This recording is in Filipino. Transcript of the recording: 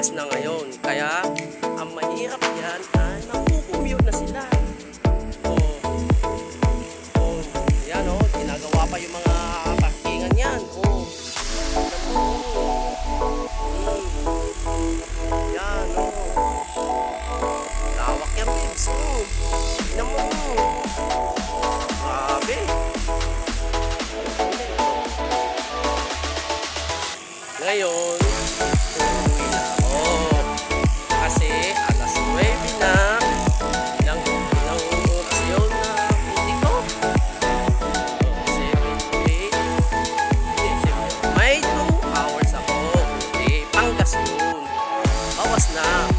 oras na ngayon. Kaya ang mahirap yan ay nakukumute na sila. Yan ginagawa pa yung mga parkingan yan. Yan lawak yan, babes. Tignan mo. Grabe. Ngayon, uuwi na ako. Kasi alas 9 na. Ilang oras yun na hindi ko. 7 to 8. May 2 hours ako. Panggas yun. Bawas na.